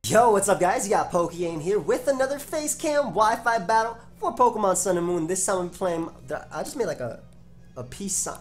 Yo, what's up guys? You got PokeaimMD here with another facecam Wi-Fi battle for Pokemon Sun and Moon. This time I'm playing, I just made like a peace sign.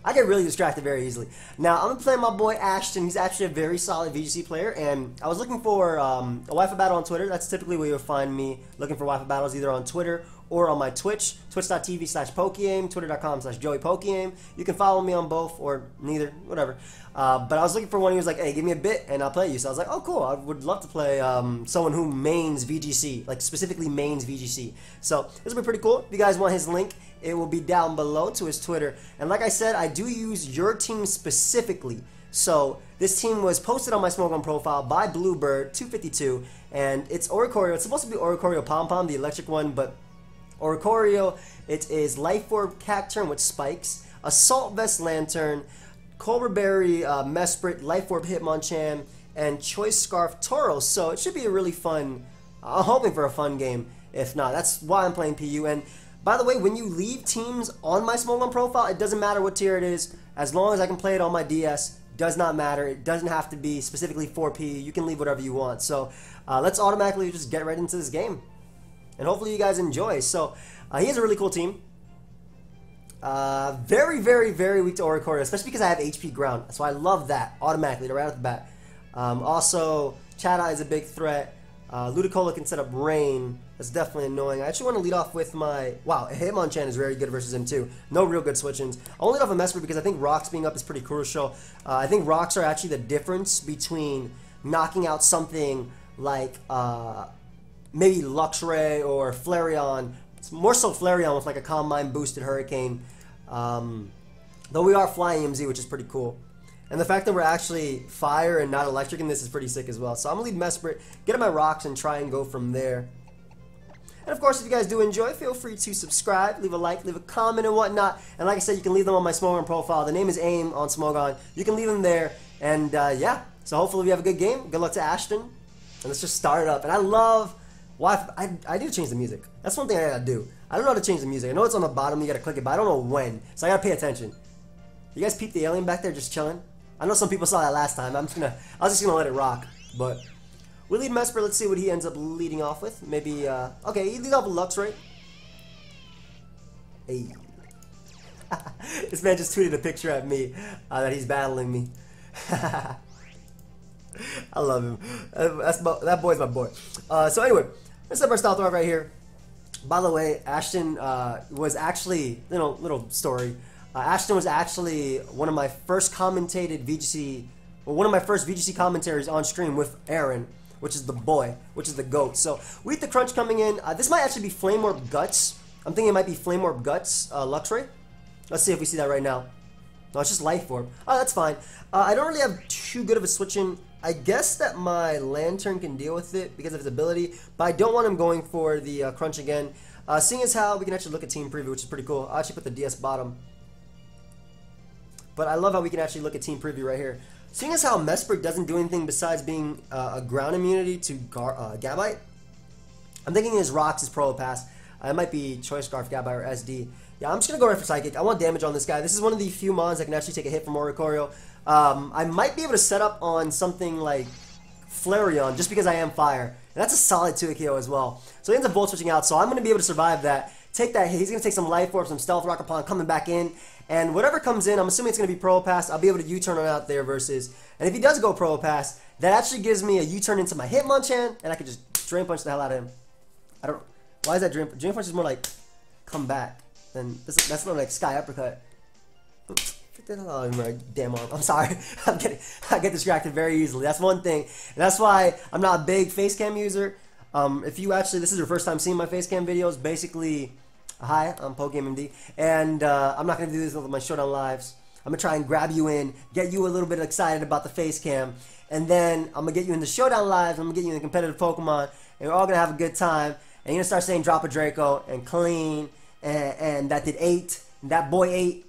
I get really distracted very easily. Now, I'm playing my boy Ashton. He's actually a very solid VGC player, and I was looking for a Wi-Fi battle on Twitter. That's typically where you'll find me looking for Wi-Fi battles, either on Twitter or on my Twitch, twitch.tv/PokeaimMD, twitter.com/JoeyPokeaim. You can follow me on both, or neither, whatever. But I was looking for one who was like, hey, give me a bit and I'll play you. So I was like, oh, cool. I would love to play someone who mains VGC, like specifically mains VGC. So this will be pretty cool. If you guys want his link, it will be down below to his Twitter. And like I said, I do use your team specifically. So this team was posted on my Smogon profile by Bluebird252, and it's Oricorio. It's supposed to be Oricorio Pom Pom, the electric one, but Oricorio, it is Life Orb Cacturn with spikes, Assault Vest Lantern, Cobra Berry Mesprit, Life Orb Hitmonchan, and Choice Scarf TAUROS. So it should be a really fun, I'm hoping for a fun game. If not, that's why I'm playing PU. And by the way, when you leave teams on my Smogon profile, it doesn't matter what tier it is. As long as I can play it on my DS, does not matter. It doesn't have to be specifically for PU. You can leave whatever you want. So let's automatically just get right into this game. And hopefully you guys enjoy. So he has a really cool team. Very, very, very weak to Oricorio, especially because I have HP Ground. So I love that automatically right off the bat. Also, Chata is a big threat. Ludicolo can set up Rain. That's definitely annoying. I actually want to lead off with my... Wow, Hitmonchan is very good versus him too. No real good switch-ins. I'll lead off with Mesprit because I think Rocks being up is pretty crucial. I think Rocks are actually the difference between knocking out something like maybe Luxray or Flareon. It's more so Flareon with like a Calm Mind boosted Hurricane. Though we are flying MZ, which is pretty cool. And the fact that we're actually fire and not electric in this is pretty sick as well. So I'm going to lead Mesprit, get at my Rocks, and try and go from there. And of course, if you guys do enjoy, feel free to subscribe, leave a like, leave a comment, and whatnot. And like I said, you can leave them on my Smogon profile. The name is AIM on Smogon. You can leave them there. And yeah, so hopefully we have a good game. Good luck to Ashton. And let's just start it up. And I love... I need to change the music. That's one thing I gotta do. I don't know how to change the music. I know it's on the bottom, you gotta click it, but I don't know when. So I gotta pay attention. You guys peep the alien back there just chilling? I know some people saw that last time. I was just gonna let it rock. But we lead Mesprit. Let's see what he ends up leading off with. Maybe okay, he leads off with Luxray. Hey. This man just tweeted a picture at me that he's battling me. I love him. That boy's my boy. So anyway, let's have our style throw right here. By the way, Ashton was actually, little story. Ashton was actually one of my first commentated VGC, or one of my first VGC commentaries on stream with Aaron, which is the boy, which is the GOAT. So we hit the crunch coming in. This might actually be Flame Orb Guts. I'm thinking it might be Flame Orb Guts Luxray. Let's see if we see that right now. No, it's just Life Orb. Oh, that's fine. I don't really have too good of a switch in. I guess that my Lantern can deal with it because of his ability, but I don't want him going for the crunch again. Seeing as how we can actually look at Team Preview, which is pretty cool. I'll actually put the DS bottom. But I love how we can actually look at Team Preview right here. Seeing as how Mesprit doesn't do anything besides being a ground immunity to Gabite, I'm thinking his Rocks is Propass. It might be Choice Scarf, Gabite, or SD. Yeah, I'm just going to go right for Psychic. I want damage on this guy. This is one of the few mons that can actually take a hit from Oricorio. I might be able to set up on something like Flareon just because I am fire. And that's a solid 2-KO as well. So he ends up Volt Switching out, so I'm going to be able to survive that. Take that hit. He's going to take some Life Orb, some Stealth Rock upon coming back in. And whatever comes in, I'm assuming it's going to be Propass. I'll be able to U-turn on out there versus... And if he does go Propass, that actually gives me a U-turn into my Hitmonchan, and I can just Drain Punch the hell out of him. I don't... Why is that Drain Punch? Drain Punch is more like come back. Then that's not like Sky Uppercut. Oh, damn arm. I'm sorry. I get distracted very easily. That's one thing. And that's why I'm not a big facecam user. If you actually, this is your first time seeing my facecam videos, basically, hi, I'm PokeaimMD. And I'm not going to do this with my Showdown Lives. I'm going to try and grab you in, get you a little bit excited about the facecam. And then I'm going to get you into Showdown Lives. I'm going to get you into competitive Pokemon. And we're all going to have a good time. And you're going to start saying drop a Draco and clean. And that did 8. And that boy 8.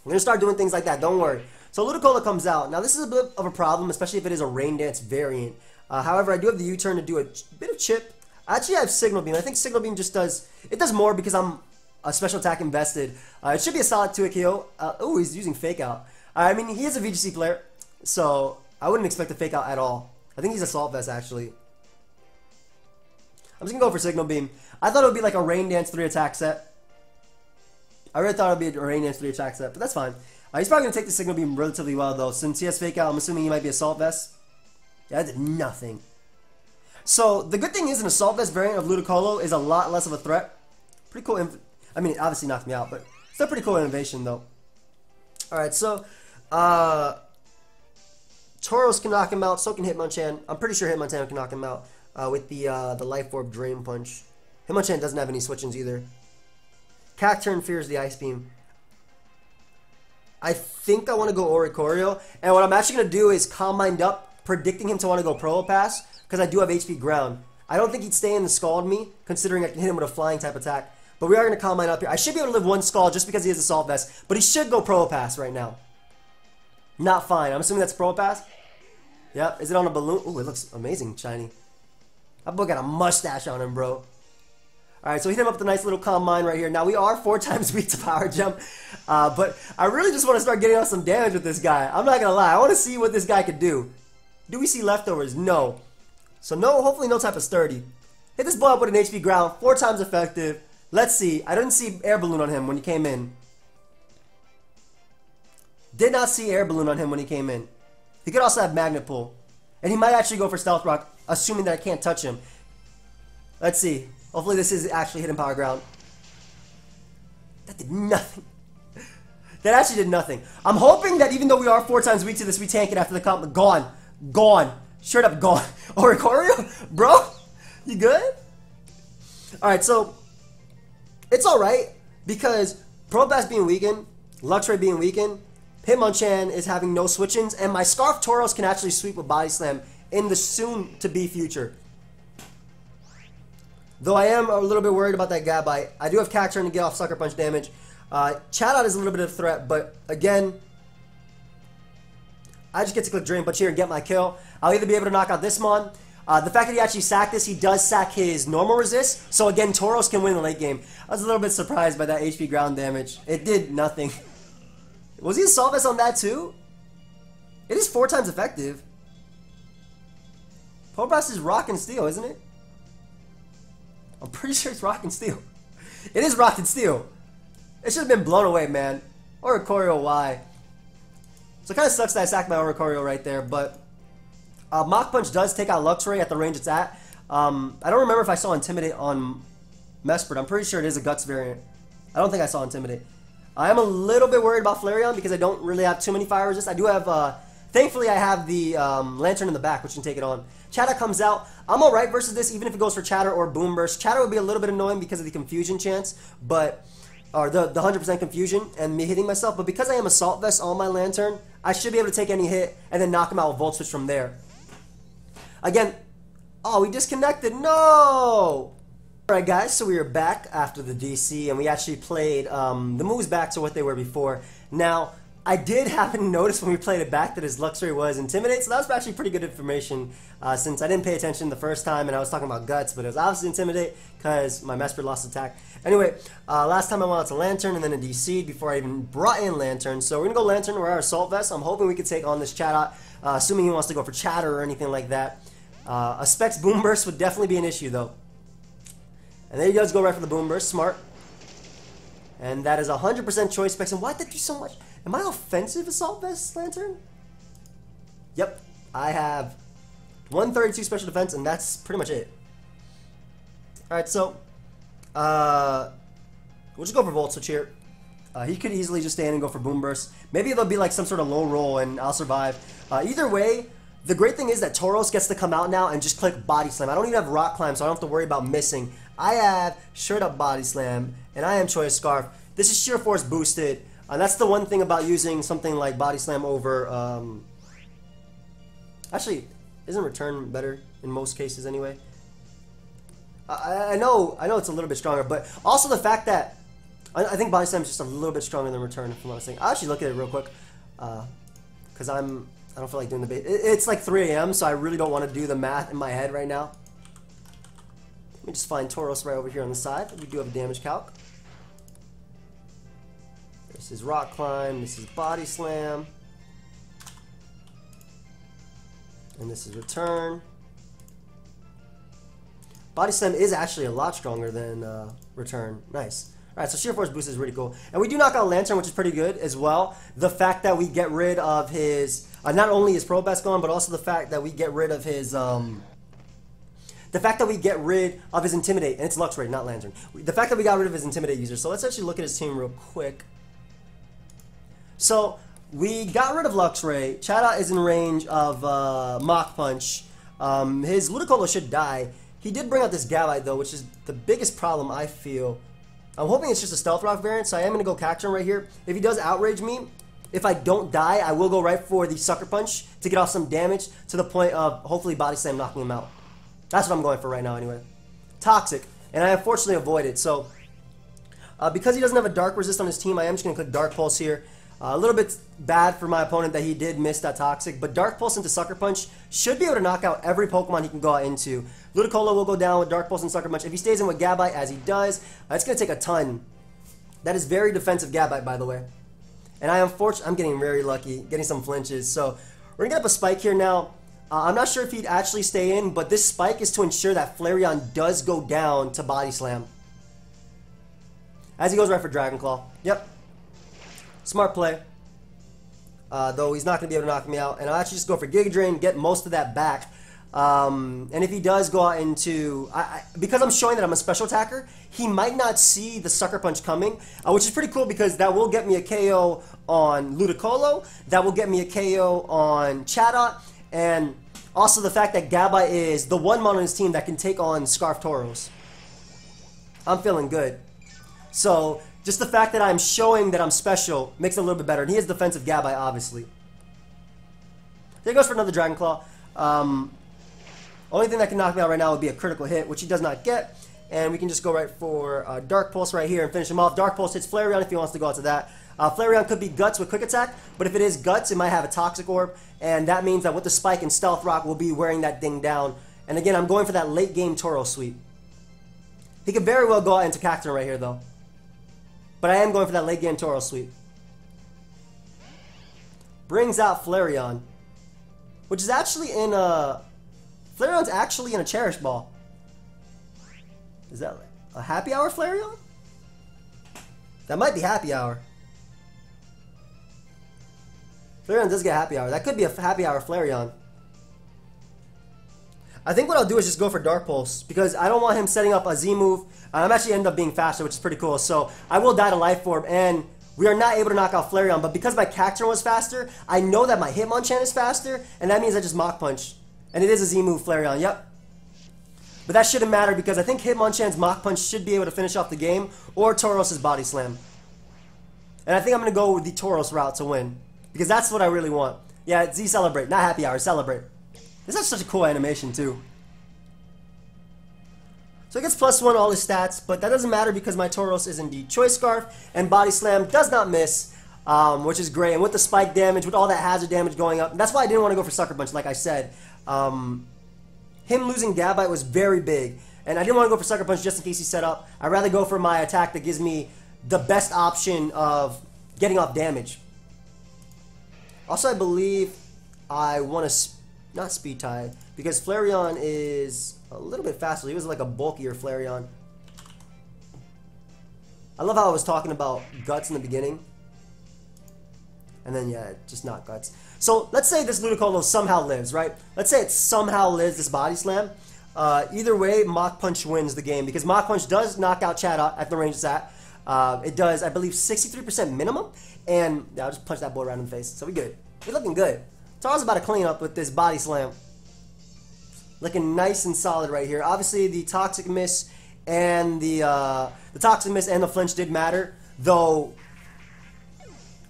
We're going to start doing things like that, don't worry. So Ludicolo comes out. Now this is a bit of a problem, especially if it is a Rain Dance variant. However, I do have the U-turn to do a bit of chip. Actually, I have Signal Beam. I think Signal Beam just does... It does more because I'm a special attack invested. It should be a solid 2-KO. Oh, he's using Fake Out. I mean, he is a VGC player, so I wouldn't expect a Fake Out at all. I think he's Assault Vest, actually. I'm just gonna go for Signal Beam. I thought it would be like a Rain Dance 3 attack set. I really thought it would be a Rain Dance 3 attack set, but that's fine. He's probably gonna take the Signal Beam relatively well, though. Since he has Fake Out, I'm assuming he might be Assault Vest. Yeah, that did nothing. So, the good thing is an Assault Vest variant of Ludicolo is a lot less of a threat. Pretty cool. I mean, it obviously knocked me out, but still pretty cool innovation, though. Alright, so, Tauros can knock him out, so can Hitmonchan. I'm pretty sure Hitmonchan can knock him out with the Life Orb Drain Punch. Hitmonchan doesn't have any switch-ins either. Cacturne fears the Ice Beam. I think I want to go Oricorio, and what I'm actually going to do is Calm Mind up, predicting him to want to go Probopass, because I do have HP Ground. I don't think he'd stay in the Scald me, considering I can hit him with a Flying type attack. But we are going to Calm Mind up here. I should be able to live one Scald just because he has Assault Vest, but he should go Probopass right now. Not fine. I'm assuming that's Probopass. Yep. Is it on a balloon? Ooh, it looks amazing, shiny. That boy got a mustache on him, bro. Alright, so we hit him up with a nice little Calm Mind right here. Now, we are 4 times weak to Power Jump, but I really just want to start getting off some damage with this guy. I'm not going to lie. I want to see what this guy could do. Do we see leftovers? No. So, no, hopefully no type of Sturdy. Hit this boy up with an HP Ground. 4 times effective. Let's see. I didn't see Air Balloon on him when he came in. Did not see Air Balloon on him when he came in. He could also have Magnet Pull. And he might actually go for Stealth Rock, assuming that I can't touch him. Let's see. Hopefully this is actually hitting Power Ground. That did nothing. That actually did nothing. I'm hoping that even though we are 4 times weak to this, we tank it after the comp. Gone. Gone. Straight up gone. Oricorio? Bro? You good? Alright, so it's alright because Probopass being weakened, Luxray being weakened, Hitmonchan is having no switch-ins, and my Scarf Tauros can actually sweep with Body Slam in the soon-to-be future. Though I am a little bit worried about that Gabite. I do have Cacturne to get off Sucker Punch damage. Chatot is a little bit of a threat, but again, I just get to click Drain Punch here and get my kill. I'll either be able to knock out this Mon. The fact that he actually sacked this, he does sack his normal resist, so again, Tauros can win the late game. I was a little bit surprised by that HP Ground damage. It did nothing. Was he Assault Vest on that too? It is 4 times effective. Probopass is Rock and Steel, isn't it? I'm pretty sure it's Rock and Steel. It is Rock and Steel. It should have been blown away, man. Oricorio, why? So it kind of sucks that I sacked my Oricorio right there, but Mach Punch does take out Luxray at the range it's at. I don't remember if I saw Intimidate on Mesprit. I'm pretty sure it is a Guts variant. I don't think I saw Intimidate. I am a little bit worried about Flareon because I don't really have too many fire resist. I do have, thankfully I have the Lantern in the back, which can take it on. Chatter comes out. I'm alright versus this, even if it goes for Chatter or Boom Burst. Chatter would be a little bit annoying because of the confusion chance, but, or the 100% confusion and me hitting myself, but because I am Assault Vest on my Lantern, I should be able to take any hit and then knock him out with Volt Switch from there. Again, oh, we disconnected, no! Alright guys, so we are back after the DC, and we actually played the moves back to what they were before. Now, I did happen to notice when we played it back that his Luxray was Intimidate, so that was actually pretty good information since I didn't pay attention the first time and I was talking about Guts, but it was obviously Intimidate because my Mesprit lost attack. Anyway, last time I went out to Lantern and then a DC before I even brought in Lantern, so we're going to go Lantern, we're our Assault Vest. I'm hoping we can take on this Chatot, assuming he wants to go for Chatter or anything like that. A Specs Boom Burst would definitely be an issue though. And there he does go right for the Boom Burst, smart. And that is 100% choice specs. And why did that do so much? Am I offensive Assault Vest Lantern? Yep, I have 132 special defense, and that's pretty much it. Alright, so, we'll just go for Volt Switch here. He could easily just stand and go for Boom Burst. Maybe there'll be like some sort of low roll and I'll survive. Either way, the great thing is that Tauros gets to come out now and just click Body Slam. I don't even have Rock Climb, so I don't have to worry about missing. I have straight up Body Slam, and I am Choice Scarf. This is Sheer Force boosted. That's the one thing about using something like Body Slam over... Actually, isn't Return better in most cases anyway? I know it's a little bit stronger, but also the fact that I think Body Slam is just a little bit stronger than Return, if I'm not saying. I'll actually look at it real quick, because I don't feel like doing the bait. It's like 3 AM, so I really don't want to do the math in my head right now. Let me just find Tauros right over here on the side. We do have a damage calc. This is Rock Climb. This is Body Slam. And this is return. Body Slam is actually a lot stronger than return. Nice. Alright, so Sheer Force Boost is really cool. And we do knock out Lantern, which is pretty good as well. The fact that we get rid of his, not only his Pro Best gone, but also the fact that we get rid of his, Intimidate. And it's Luxray, not Lantern. The fact that we got rid of his Intimidate user. So let's actually look at his team real quick. So, we got rid of Luxray. Chatot is in range of Mach Punch. His Ludicolo should die. He did bring out this Gabite though, which is the biggest problem I feel. I'm hoping it's just a Stealth Rock variant, so I am going to go Cacturne right here. If he does Outrage me, if I don't die, I will go right for the Sucker Punch to get off some damage to the point of hopefully Body Slam knocking him out. That's what I'm going for right now anyway. Toxic, and I unfortunately avoided. So, because he doesn't have a Dark Resist on his team, I am just going to click Dark Pulse here. A little bit bad for my opponent that he did miss that Toxic, but Dark Pulse into Sucker Punch should be able to knock out every Pokemon he can go out into. Ludicolo will go down with Dark Pulse and Sucker Punch. If he stays in with Gabite, as he does, it's going to take a ton. That is very defensive Gabite, by the way. And I'm getting very lucky, getting some flinches. So we're going to get up a Spike here now. I'm not sure if he'd actually stay in, but this Spike is to ensure that Flareon does go down to Body Slam. As he goes right for Dragon Claw. Yep. Smart play. Though he's not going to be able to knock me out. And I'll actually just go for Giga Drain, get most of that back. And if he does go out into... because I'm showing that I'm a special attacker, he might not see the Sucker Punch coming. Which is pretty cool because that will get me a KO on Ludicolo. That will get me a KO on Chatot. And also the fact that Gabite is the one mon on his team that can take on Scarf Tauros. I'm feeling good. So... just the fact that I'm showing that I'm special makes it a little bit better. And he has defensive Gabite, obviously. There he goes for another Dragon Claw. Only thing that can knock me out right now would be a critical hit, which he does not get. And we can just go right for Dark Pulse right here and finish him off. Dark Pulse hits Flareon if he wants to go out to that. Flareon could be Guts with Quick Attack, but if it is Guts, it might have a Toxic Orb. And that means that with the Spike and Stealth Rock, we'll be wearing that thing down. And again, I'm going for that late game Tauros sweep. He could very well go out into Cacturne right here, though. But I am going for that late game Tauros sweep. Brings out Flareon. Which is actually in a... Flareon's actually in a Cherish Ball. Is that a Happy Hour Flareon? That might be Happy Hour. Flareon does get Happy Hour. That could be a Happy Hour Flareon. I think what I'll do is just go for Dark Pulse because I don't want him setting up a Z move. I'm actually end up being faster, which is pretty cool. So I will die to Life Orb, and we are not able to knock out Flareon. But because my Cacturne was faster, I know that my Hitmonchan is faster, and that means I just Mach Punch. And it is a Z move Flareon, yep. But that shouldn't matter because I think Hitmonchan's Mach Punch should be able to finish off the game, or Tauros' Body Slam. And I think I'm going to go with the Tauros route to win because that's what I really want. Yeah, Z Celebrate, not Happy Hour, Celebrate. This has such a cool animation too. So it gets +1 all his stats, but that doesn't matter because my Tauros is indeed Choice Scarf, and Body Slam does not miss, which is great. And with the spike damage, with all that hazard damage going up, that's why I didn't want to go for Sucker Punch, like I said. Him losing Gabite was very big, and I didn't want to go for Sucker Punch just in case he set up. I'd rather go for my attack that gives me the best option of getting off damage. Also, I believe I want to... not Speed Tie, because Flareon is a little bit faster. He was like a bulkier Flareon. I love how I was talking about Guts in the beginning. And then, yeah, just not Guts. So, let's say this Ludicolo somehow lives, right? Let's say it somehow lives this Body Slam. Either way, Mach Punch wins the game, because Mach Punch does knock out Chatot at the range it's at. It does, I believe, 63% minimum. And yeah, I'll just punch that boy right in the face. So, we good. We're looking good. Tauros about to clean up with this Body Slam. Looking nice and solid right here. Obviously, the Toxic Miss and the Toxic Miss and the flinch did matter, though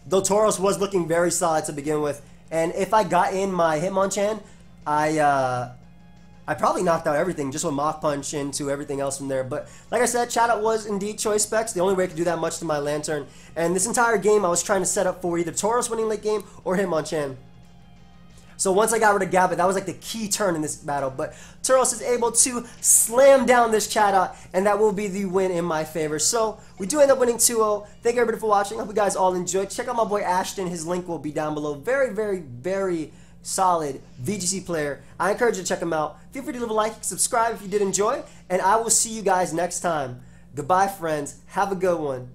Tauros was looking very solid to begin with. And if I got in my Hitmonchan, I probably knocked out everything just with Mach Punch into everything else from there. But like I said, Chatot was indeed Choice Specs. The only way I could do that much to my Lantern. And this entire game, I was trying to set up for either Tauros winning late game or Hitmonchan. So once I got rid of Gabite, that was like the key turn in this battle. But Tauros is able to slam down this Chatot, and that will be the win in my favor. So we do end up winning 2-0. Thank you everybody for watching. I hope you guys all enjoyed. Check out my boy Ashton. His link will be down below. Very, very, very solid VGC player. I encourage you to check him out. Feel free to leave a like, subscribe if you did enjoy, and I will see you guys next time. Goodbye, friends. Have a good one.